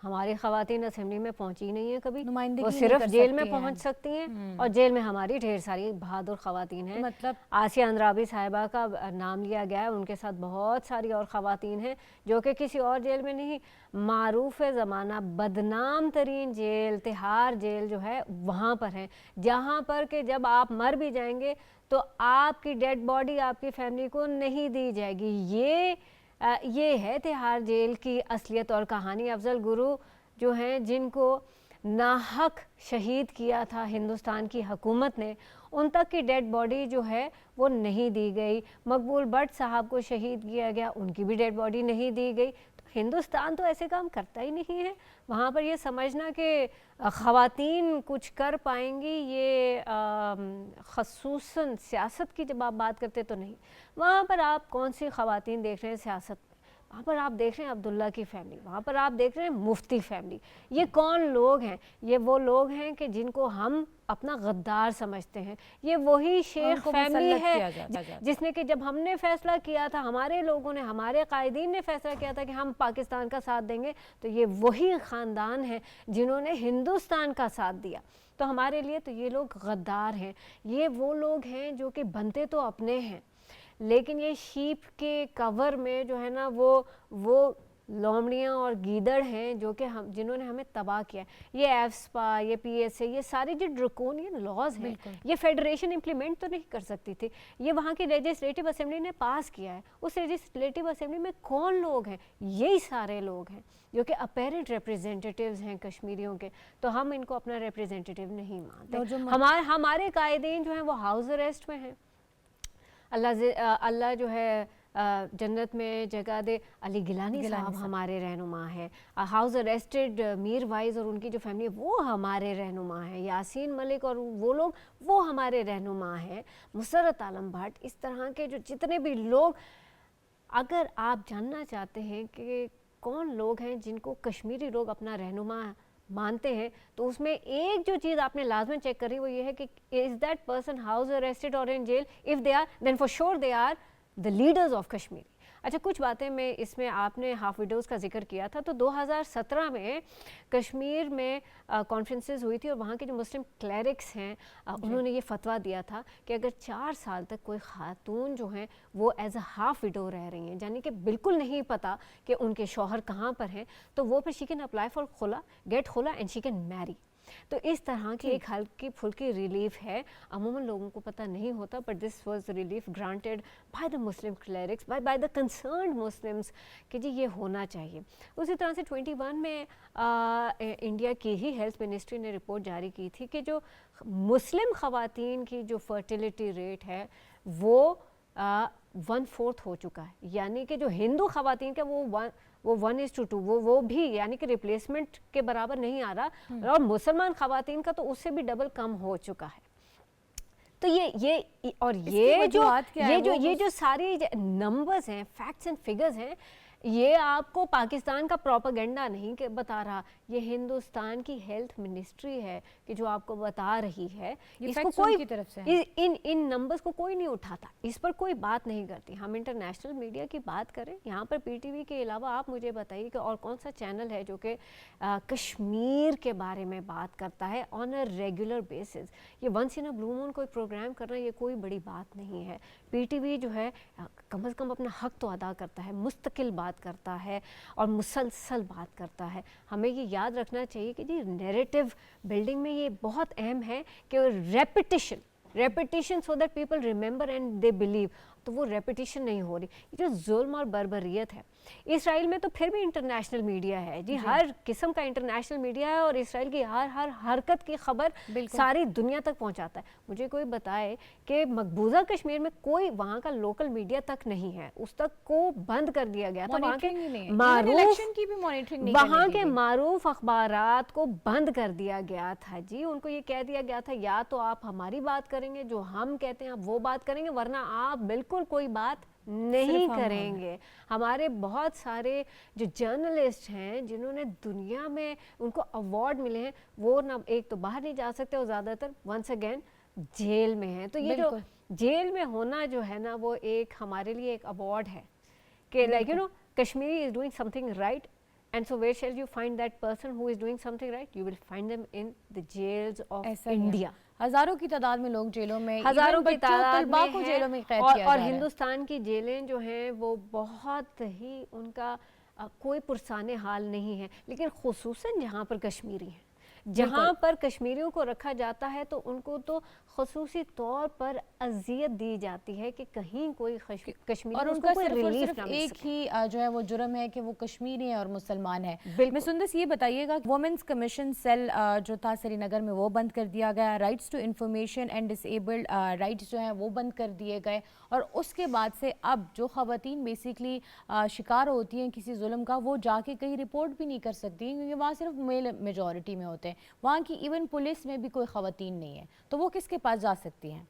ہماری خواتین اسمبلی میں پہنچی نہیں ہیں کبھی، وہ صرف جیل میں پہنچ سکتی ہیں، اور جیل میں ہماری ڈھیر ساری بہادر خواتین ہیں. مطلب آسیہ اندرابی صاحبہ کا نام لیا گیا ہے، ان کے ساتھ بہت ساری اور خواتین ہیں جو کہ کسی اور جیل میں نہیں، معروف زمانہ بدنام ترین جیل تہاڑ جیل جو ہے وہاں پر ہیں، جہاں پر کہ جب آپ مر بھی جائیں گے تو آپ کی ڈیڈ باڈی آپ کی فیملی کو نہیں دی جائے گی. یہ ہے تہاڑ جیل کی اصلیت اور کہانی. افضل گرو جو ہیں جن کو ناحق شہید کیا تھا ہندوستان کی حکومت نے، ان تک کی ڈیڈ باڈی جو ہے وہ نہیں دی گئی. مقبول بٹ صاحب کو شہید کیا گیا، ان کی بھی ڈیڈ باڈی نہیں دی گئی. ہندوستان تو ایسے کام کرتا ہی نہیں ہے. وہاں پر یہ سمجھنا کہ خواتین کچھ کر پائیں گی، یہ خصوصاً سیاست کی جب آپ بات کرتے تو نہیں. وہاں پر آپ کون سی خواتین دیکھ رہے ہیں سیاست میں؟ وہاں پر آپ دیکھ رہے ہیں عبداللہ کی فیملی، وہاں پر آپ دیکھ رہے ہیں مفتی فیملی. یہ کون لوگ ہیں؟ یہ وہ لوگ ہیں کہ جن کو ہم اپنا غدار سمجھتے ہیں. یہ وہی شیخ فیملی ہے جس نے کہ جب ہم نے فیصلہ کیا تھا، ہمارے لوگوں نے، ہمارے قائدین نے فیصلہ کیا تھا کہ ہم پاکستان کا ساتھ دیں گے، تو یہ وہی خاندان ہیں جنہوں نے ہندوستان کا ساتھ دیا. تو ہمارے لیے تو یہ لوگ غدار ہیں. یہ وہ لوگ ہیں جو کہ بنتے تو اپنے ہیں، لیکن یہ شیپ کے کور میں جو ہے نا وہ لومڑیاں اور گیدڑ ہیں جو کہ جنہوں نے ہمیں تباہ کیا. یہ ایفسپا، یہ پی ایس اے، یہ سارے جو ڈرکونین لاز ہیں، یہ فیڈریشن امپلیمنٹ تو نہیں کر سکتی تھی. یہ وہاں کی لیجسلیٹو اسمبلی نے پاس کیا ہے. اس لیجسلیٹو اسمبلی میں کون لوگ ہیں؟ یہی سارے لوگ ہیں جو کہ اپیرنٹ ریپریزنٹیٹیوز ہیں کشمیریوں کے. تو ہم ان کو اپنا ریپریزنٹیٹیو نہیں مانتے. ہمارے قائدین جو ہیں وہ ہاؤس اریسٹ میں ہیں. اللہ جو ہے جنت میں جگہ دے. علی گیلانی صاحب ہمارے رہنما ہیں. ہاؤس اریسٹڈ میر وائز اور ان کی جو فیملی ہے وہ ہمارے رہنما ہیں. یاسین ملک اور وہ لوگ وہ ہمارے رہنما ہیں. مسرت عالم بھٹ، اس طرح کے جو جتنے بھی لوگ. اگر آپ جاننا چاہتے ہیں کہ کون لوگ ہیں جن کو کشمیری لوگ اپنا رہنما مانتے ہیں، تو اس میں ایک جو چیز آپ نے لازماً چیک کری وہ یہ ہے کہ is that person house arrested or in jail? If they are, then for sure they are the leaders of Kashmir. اچھا، کچھ باتیں میں اس میں آپ نے ہاف ویڈیوز کا ذکر کیا تھا. تو 2017 میں کشمیر میں کانفرنسز ہوئی تھی اور وہاں کے جو مسلم کلیرکس ہیں انہوں نے یہ فتویٰ دیا تھا کہ اگر 4 سال تک کوئی خاتون جو ہیں وہ ایز اے ہاف ویڈو رہ رہی ہیں، یعنی کہ بالکل نہیں پتہ کہ ان کے شوہر کہاں پر ہیں، تو وہ پھر شی کین اپلائی فار خلا، گیٹ خلا اینڈ شی کین میری. تو اس طرح کی ایک ہلکی پھلکی ریلیف ہے. عموماً لوگوں کو پتہ نہیں ہوتا، but this was relief granted by the Muslim clerics, by the concerned Muslims کہ جی یہ ہونا چاہیے. اسی طرح سے 21 میں انڈیا کی ہی ہیلتھ منسٹری نے رپورٹ جاری کی تھی کہ جو مسلم خواتین کی جو فرٹیلیٹی ریٹ ہے وہ 1/4 ہو چکا ہے. یعنی کہ جو ہندو خواتین کا وہ 1:2 وہ بھی یعنی کہ ریپلیسمنٹ کے برابر نہیں آ رہا، اور مسلمان خواتین کا تو اس سے بھی ڈبل کم ہو چکا ہے. تو یہ جو ساری نمبرز ہیں، فیکٹس اینڈ فگرز ہیں، یہ آپ کو پاکستان کا پروپیگنڈا نہیں کہ بتا رہا، یہ ہندوستان کی ہیلتھ منسٹری ہے کہ جو آپ کو بتا رہی ہے. اس کو کوئی ان نمبرز کو کوئی نہیں اٹھاتا، اس پر کوئی بات نہیں کرتی. ہم انٹرنیشنل میڈیا کی بات کریں، یہاں پر پی ٹی وی کے علاوہ آپ مجھے بتائیے کہ اور کون سا چینل ہے جو کہ کشمیر کے بارے میں بات کرتا ہے آن اے ریگولر بیسز. یہ ونس ان اے بلو مون کوئی پروگرام کرنا یہ کوئی بڑی بات نہیں ہے. پی ٹی وی جو ہے کم از کم اپنا حق تو ادا کرتا ہے، مستقل بات کرتا ہے اور مسلسل بات کرتا ہے. ہمیں یہ یاد رکھنا چاہیے کہ جی نیریٹو بلڈنگ میں یہ بہت اہم ہے کہ repetition so that people remember and they believe. تو وہ ریپیٹیشن نہیں ہو رہی. یہ جو ظلم اور بربریت ہے اسرائیل میں تو پھر بھی انٹرنیشنل میڈیا ہے جی, ہر قسم کا انٹرنیشنل میڈیا ہے, اور اسرائیل کی ہر حرکت کی خبر ساری دنیا تک پہنچاتا ہے. مجھے کوئی بتائے کہ مقبوضہ کشمیر میں کوئی وہاں کا لوکل میڈیا تک نہیں ہے, اس تک کو بند کر دیا گیا تھا. وہاں کے معروف اخبارات کو بند کر دیا گیا تھا جی. ان کو یہ کہہ دیا گیا تھا یا تو آپ ہماری بات کریں گے, جو ہم کہتے ہیں آپ وہ بات کریں گے, ورنہ آپ بالکل کوئی بات نہیں کریں گے. ہمارے بہت سارے جو جرنلسٹ ہیں جنہوں نے دنیا میں ان کو ایوارڈ ملے ہیں, وہ نہ ایک تو باہر نہیں جا سکتے, اور زیادہ تر ونس اگین جیل میں ہیں. تو یہ جو جیل میں ہونا جو ہے نا, وہ ایک ہمارے لیے ایک ایوارڈ ہے کہ like you know Kashmiri is doing something right. And so where shall you find that person who is doing something right? You will find them in the jails of India. ہزاروں کی تعداد میں لوگ جیلوں میں, ہزاروں کی تعداد میں کو جیلوں میں قید ہیں, کیا اور جا رہا ہے. ہندوستان کی جیلیں جو ہیں وہ بہت ہی ان کا کوئی پرسان حال نہیں ہے. لیکن خصوصاً جہاں پر کشمیری ہیں, جہاں پر کشمیریوں کو رکھا جاتا ہے, تو ان کو تو خصوصی طور پر اذیت دی جاتی ہے کہ کہیں کوئی کشمیری, اور ان کا صرف ایک ہی جو ہے وہ جرم ہے کہ وہ کشمیری ہیں اور مسلمان ہیں. میں سندس یہ بتائیے گا, وومنس کمیشن سیل جو تھا سری نگر میں وہ بند کر دیا گیا, rights to information and disabled rights جو ہیں وہ بند کر دیے گئے, اور اس کے بعد سے اب جو خواتین بیسکلی شکار ہوتی ہیں کسی ظلم کا, وہ جا کے کہیں رپورٹ بھی نہیں کر سکتی, کیونکہ وہاں صرف میل میجورٹی میں ہوتے ہیں. وہاں کی ایون پولیس میں بھی کوئی خواتین نہیں ہے, تو وہ کس کے پاس جا سکتی ہیں؟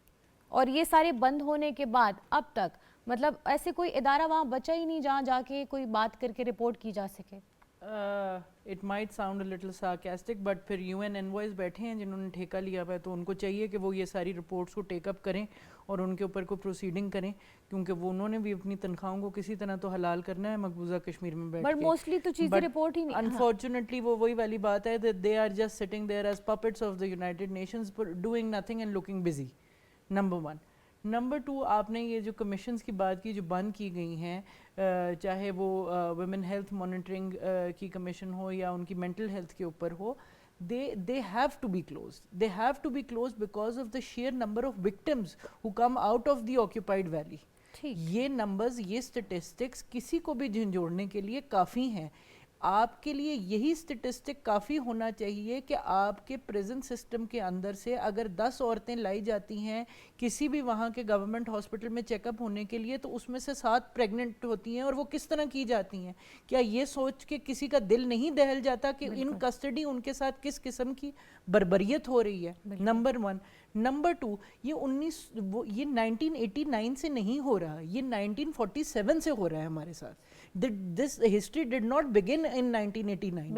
اور یہ سارے بند ہونے کے بعد اب تک مطلب ایسے کوئی ادارہ وہاں بچا ہی نہیں جہاں جا کے کوئی بات کر کے رپورٹ کی جا سکے. It might sound a little sarcastic, but پھر UN envoys بیٹھے ہیں جنہوں نے ٹھیکہ لیا ہوا ہے, تو ان کو چاہیے کہ وہ یہ ساری رپورٹس کو ٹیک اپ کریں اور ان کے اوپر کوئی پروسیڈنگ کریں, کیونکہ وہ انہوں نے بھی اپنی تنخواہوں کو کسی طرح تو حلال کرنا ہے مقبوضہ کشمیر میں بیٹھ کے. بٹ موسٹلی تو چیزیں رپورٹ ہی نہیں. Unfortunately وہ وہی والی بات ہے that they are just sitting there as puppets of the United Nations doing nothing and looking busy. Number one. Number 2, آپ نے یہ جو کمیشنز کی بات کی جو بند کی گئی ہیں, چاہے وہ ویمن ہیلتھ مانیٹرنگ کی کمیشن ہو یا ان کی مینٹل ہیلتھ کے اوپر ہو, they have to be closed. They have to be closed because of the sheer number of victims who come out of the occupied valley. یہ نمبرز, یہ سٹیٹسٹکس کسی کو بھی جھنجھوڑنے کے لیے کافی ہیں. آپ کے لیے یہی سٹیٹسٹک کافی ہونا چاہیے کہ آپ کے پریزن سسٹم کے اندر سے اگر 10 عورتیں لائی جاتی ہیں کسی بھی وہاں کے گورنمنٹ ہاسپٹل میں چیک اپ ہونے کے لیے, تو اس میں سے 7 پریگننٹ ہوتی ہیں, اور وہ کس طرح کی جاتی ہیں؟ کیا یہ سوچ کے کسی کا دل نہیں دہل جاتا کہ ان کسٹڈی ان کے ساتھ کس قسم کی بربریت ہو رہی ہے؟ نمبر 1. نمبر 2, یہ 1989 سے نہیں ہو رہا, یہ 1947 سے ہو رہا ہے ہمارے ساتھ. This history did not begin in 1989.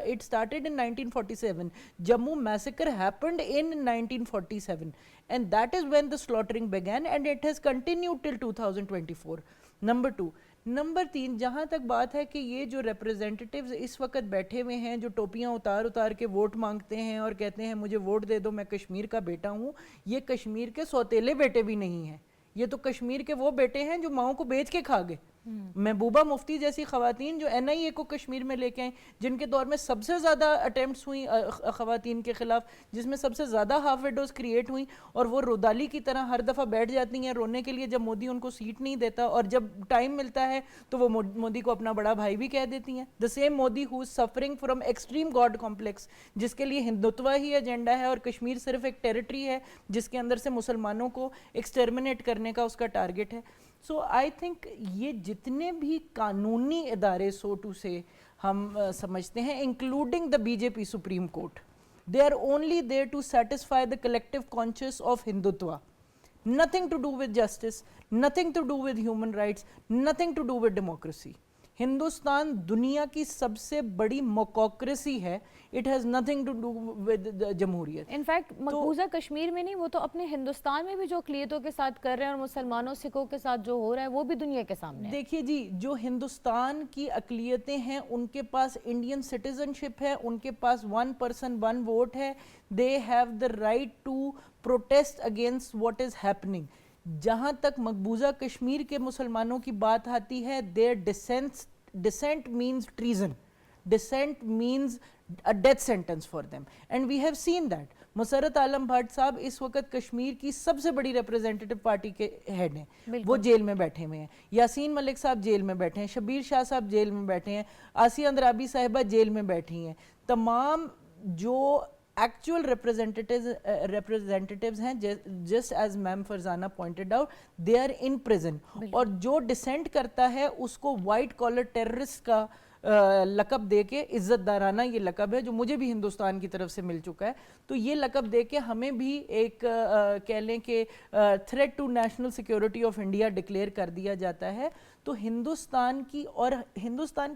It started in 1947. Jammu massacre happened in 1947, and that is when the slaughtering began, and it has continued till 2024. Number 2. Number 3, جہاں تک بات ہے کہ یہ جو ریپریزنٹیٹیوز اس وقت بیٹھے ہوئے ہیں جو ٹوپیاں اتار کے ووٹ مانگتے ہیں اور کہتے ہیں مجھے ووٹ دے دو میں کشمیر کا بیٹا ہوں, یہ کشمیر کے سوتیلے بیٹے بھی نہیں ہیں, یہ تو کشمیر کے وہ بیٹے ہیں جو ماؤں کو بیچ کے کھا گئے. محبوبہ مفتی جیسی خواتین جو NIA کو کشمیر میں لے کے آئیں, جن کے دور میں سب سے زیادہ اٹیمپٹس ہوئیں خواتین کے خلاف, جس میں سب سے زیادہ ہاف ویڈوز کریٹ ہوئیں, اور وہ رودالی کی طرح ہر دفعہ بیٹھ جاتی ہیں رونے کے لیے جب مودی ان کو سیٹ نہیں دیتا, اور جب ٹائم ملتا ہے تو وہ مودی کو اپنا بڑا بھائی بھی کہہ دیتی ہیں. The same Modi who is suffering from extreme God complex, جس کے لیے ہندوتوا ہی ایجنڈا ہے, اور کشمیر صرف ایک ٹیریٹری ہے جس کے اندر سے مسلمانوں کو ایکسٹرمنیٹ کرنے کا اس کا ٹارگٹ ہے. سو آئی تھنک یہ جتنے بھی قانونی ادارے سو ٹو سے ہم سمجھتے ہیں, including the BJP supreme court, they are only there to satisfy the collective conscience of Hindutva. Nothing to do with justice, nothing to do with human rights, nothing to do with democracy. Hindustan دنیا کی سب سے بڑی موکوکریسی ہے, it has nothing to do with جمہوریت. انفیکٹ مقبوضہ کشمیر میں نہیں, وہ تو اپنے ہندوستان میں بھی جو اقلیتوں کے ساتھ کر رہے ہیں اور مسلمانوں سکھوں کے ساتھ جو ہو رہا ہے وہ بھی دنیا کے سامنے ہے. دیکھیے جی, جو ہندوستان کی اقلیتیں ہیں ان کے پاس انڈین سٹیزن شپ ہے, ان کے پاس 1 person 1 vote ہے, they have the right to protest against what is happening. جہاں تک مقبوضہ کشمیر کے مسلمانوں کی بات آتی ہے, their dissent means treason. Dissent means a death sentence for them, and we have seen that. مسرت عالم بھٹ صاحب اس وقت کشمیر کی سب سے بڑی ریپرزینٹیٹو پارٹی کے ہیڈ ہیں، وہ جیل میں بیٹھے ہوئے ہیں. یاسین ملک صاحب جیل میں بیٹھے ہیں، شبیر شاہ صاحب جیل میں بیٹھے ہیں، آسیہ اندرابی صاحبہ جیل میں بیٹھی ہیں. تمام جو ایکچوئل ریپرزینٹیٹیوز ہیں، just as ma'am Farzana pointed out, they are in prison. اور جو ڈسینٹ کرتا ہے اس کو وائٹ کالر ٹیررسٹ کا لقب دے کے، عزت دارانہ یہ لقب ہے جو مجھے بھی ہندوستان کی طرف سے مل چکا ہے، تو یہ لقب دے کے ہمیں بھی ایک کہہ لیں کہ threat to national security of India declare کر دیا جاتا ہے. تو ہندوستان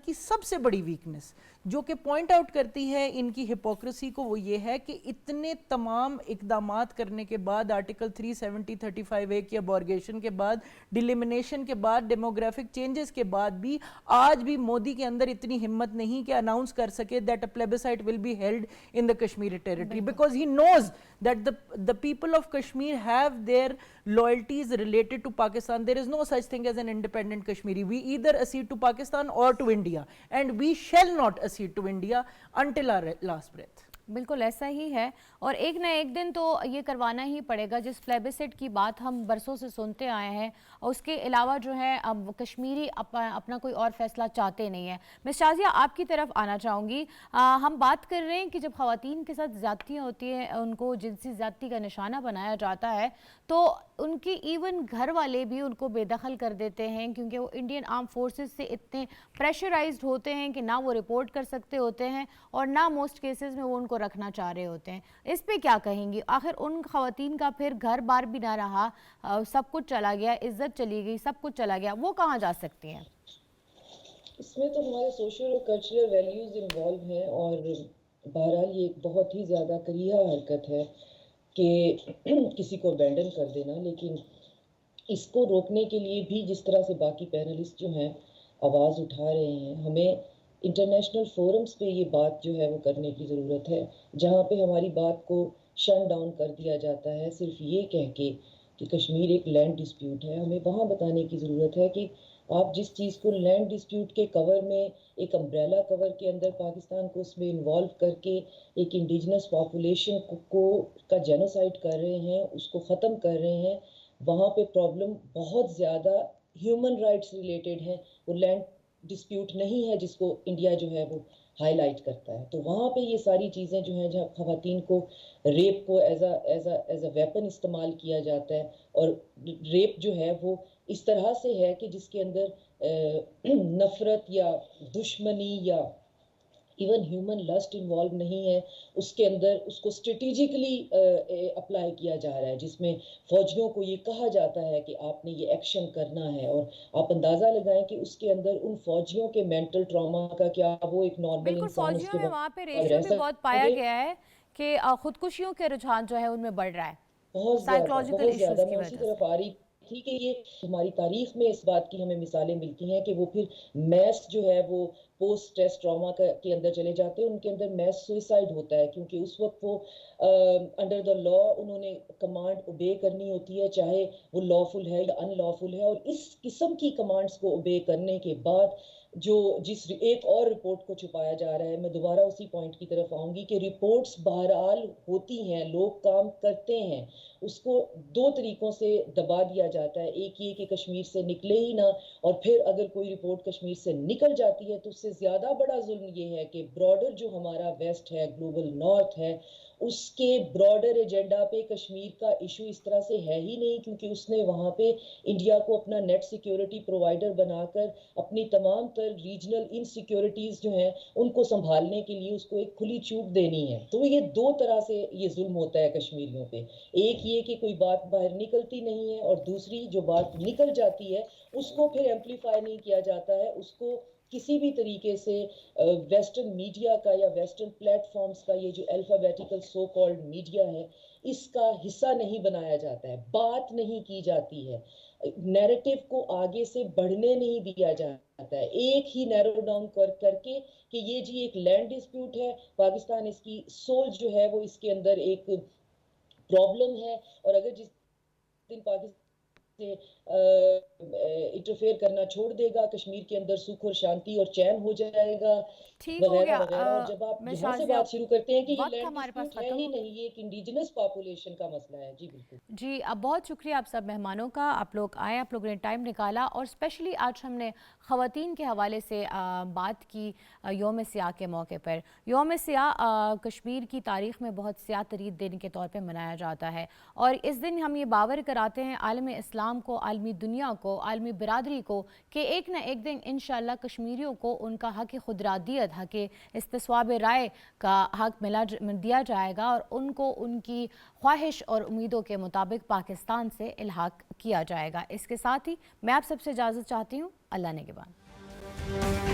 کی سب سے بڑی ویکنس جو کہ پوائنٹ آؤٹ کرتی ہے ان کی ہپوکریسی کو، وہ یہ ہے کہ اتنے تمام اقدامات کرنے کے بعد، آرٹیکل 370 35A کی ابورگیشن کے بعد، ڈیلیمنیشن کے بعد، ڈیموگرافک چینجز کے بعد بھی آج بھی مودی کے اندر اتنی ہمت نہیں کہ اناؤنس کر سکے that a plebiscite will be held in the Kashmiri territory, because he knows that the people of Kashmir have their loyalties related to Pakistan. There is no such thing as an independent Kashmiri. We either accede to Pakistan or to India, and we shall not accede to India until our last breath. بالکل ایسا ہی ہے، اور ایک نہ ایک دن تو یہ کروانا ہی پڑے گا. جس پلیبسٹ کی بات ہم برسوں سے سنتے آئے ہیں، اور اس کے علاوہ جو ہے اب کشمیری اپنا کوئی اور فیصلہ چاہتے نہیں ہیں. مس شازیہ آپ کی طرف آنا چاہوں گی. ہم بات کر رہے ہیں کہ جب خواتین کے ساتھ زیادتیاں ہوتی ہیں، ان کو جنسی زیادتی کا نشانہ بنایا جاتا ہے، تو ان کی ایون گھر والے بھی ان کو بے دخل کر دیتے ہیں، کیونکہ وہ انڈین آرم فورسز سے اتنے پریشرائزڈ ہوتے ہیں کہ نہ وہ رپورٹ کر سکتے ہوتے ہیں، اور نہ موسٹ کیسز میں وہ ان کو رکھنا چاہ رہے ہوتے ہیں. اس پہ کیا کہیں گی؟ آخر ان خواتین کا پھر گھر بار بھی نہ رہا، سب کچھ چلا گیا، عزت چلی گئی، سب کچھ چلا گیا، وہ کہاں جا سکتی ہیں؟ اس میں تو ہمارے سوشل اور کلچرل ویلیوز انوالو ہیں، اور بہرحال یہ ایک بہت ہی زیادہ کریہا حرکت ہے کہ کسی کو ابینڈن کر دینا. لیکن اس کو روکنے کے لیے بھی جس طرح سے باقی پینلسٹ جو ہیں آواز اٹھا رہے ہیں، ہمیں انٹرنیشنل فورمز پہ یہ بات جو ہے وہ کرنے کی ضرورت ہے، جہاں پہ ہماری بات کو شٹ ڈاؤن کر دیا جاتا ہے صرف یہ کہہ کے کہ کشمیر ایک لینڈ ڈسپیوٹ ہے. ہمیں وہاں بتانے کی ضرورت ہے کہ آپ جس چیز کو لینڈ ڈسپیوٹ کے کور میں، ایک امبریلا کور کے اندر پاکستان کو اس میں انوالو کر کے ایک انڈیجنس پاپولیشن کا جینوسائڈ کر رہے ہیں، اس کو ختم کر رہے ہیں، وہاں پہ پرابلم بہت زیادہ ہیومن رائٹس ریلیٹڈ ہیں. وہ لینڈ ڈسپیوٹ نہیں ہے جس کو انڈیا جو ہے وہ ہائی لائٹ کرتا ہے. تو وہاں پہ یہ ساری چیزیں جو ہیں، جہاں خواتین کو ریپ کو ایز اے ویپن استعمال کیا جاتا ہے، اور ریپ جو ہے وہ اس طرح سے ہے کہ جس کے اندر نفرت یا دشمنی یا ایون ہیومن لسٹ انوالو نہیں ہے، اس کے اندر اس کو اسٹریٹجیکلی اپلائی کیا جا رہا ہے، جس میں فوجیوں کو یہ کہا جاتا ہے کہ آپ نے یہ ایکشن کرنا ہے. اور آپ اندازہ لگائیں کہ اس کے اندر ان فوجیوں کے مینٹل ٹراما کا کیا وہ ایک نارمل بالکل، انسان اس فوجیوں کے میں وہاں پہ ریشو بھی بہت پایا گیا ہے کہ خودکشیوں کے رجحان جو ہے ان میں بڑھ رہا ہے بہت سائیکولوجیکل ایشوز کی میں اسی وجہ سے. طرف آ رہی تھی کہ یہ ہماری تاریخ میں اس بات کی ہمیں مثالیں ملتی ہیں کہ وہ پھر میس جو ہے وہ پوسٹ ٹیسٹ ٹراما کے اندر چلے جاتے ہیں، ان کے اندر میس سوئسائڈ ہوتا ہے، کیونکہ اس وقت وہ انڈر دا لا انہوں نے کمانڈ اوبے کرنی ہوتی ہے، چاہے وہ لافل ہے یا ان لافل ہے. اور اس قسم کی کمانڈز کو اوبے کرنے کے بعد جس ایک اور رپورٹ کو چھپایا جا رہا ہے، میں دوبارہ اسی پوائنٹ کی طرف آؤں گی کہ رپورٹس بہرحال ہوتی ہیں، لوگ کام کرتے ہیں، اس کو دو طریقوں سے دبا دیا جاتا ہے. ایک یہ کہ کشمیر سے نکلے ہی نہ، اور پھر اگر کوئی رپورٹ کشمیر سے نکل جاتی ہے تو اس سے زیادہ بڑا ظلم یہ ہے کہ براڈر جو ہمارا ویسٹ ہے، گلوبل نارتھ ہے، اس کے براڈر ایجنڈا پہ کشمیر کا ایشو اس طرح سے ہے ہی نہیں، کیونکہ اس نے وہاں پہ انڈیا کو اپنا نیٹ سیکیورٹی پرووائڈر بنا کر اپنی تمام تر ریجنل انسیکیورٹیز جو ہیں ان کو سنبھالنے کے لیے اس کو ایک کھلی چھوٹ دینی ہے. تو یہ دو طرح سے یہ ظلم ہوتا ہے کشمیریوں پہ. ایک یہ کہ کوئی بات باہر نکلتی نہیں ہے، اور دوسری جو بات نکل جاتی ہے اس کو پھر ایمپلیفائی نہیں کیا جاتا ہے، اس کو کسی بھی طریقے سے ویسٹرن میڈیا کا یا ویسٹرن پلیٹ فارمز کا، یہ جو الفابیٹیکل سو کالڈ میڈیا ہے، اس کا حصہ نہیں بنایا جاتا ہے، بات نہیں کی جاتی ہے، نیریٹو کو آگے سے بڑھنے نہیں دیا جاتا ہے، ایک ہی نیرو ڈاؤن کر کے کہ یہ جی ایک لینڈ ڈسپیوٹ ہے، پاکستان اس کی سول جو ہے وہ اس کے اندر ایک پرابلم ہے، اور اگر جس دن پاکستان سے انٹرفیئر کرنا چھوڑ دے گا، کشمیر کے اندر سکھ اور شانتی اور چین ہو جائے گا ٹھیک ہو وغیرہ گیا وغیرہ۔ اور جب آپ میں یہاں سے شازیہ، بات شروع کرتے ہیں کہ یہ وقت لینڈ ہمارے پاس ڈسپیوٹ ہے ختم ہی ہو نہیں، یہ ایک انڈیجنس پاپولیشن کا مسئلہ ہے۔ جی بالکل جی، اب بہت شکریہ آپ سب مہمانوں کا، آپ لوگ آئے، آپ لوگوں نے ٹائم نکالا، اور اسپیشلی آج ہم نے خواتین کے حوالے سے بات کی یوم سیاہ کے موقع پر۔ یوم سیاہ کشمیر کی تاریخ میں بہت سیاہ ترین دن کے طور پہ منایا جاتا ہے، اور اس دن ہم یہ باور کراتے ہیں عالم اسلام کو، عالمی دنیا کو، عالمی برادری کو، کہ ایک نہ ایک دن انشاءاللہ کشمیریوں کو ان کا حق خودارادیت، حق استصواب رائے کا حق دیا جائے گا، اور ان کو ان کی خواہش اور امیدوں کے مطابق پاکستان سے الحاق کیا جائے گا۔ اس کے ساتھ ہی میں آپ سب سے اجازت چاہتی ہوں۔ اللہ نگہبان۔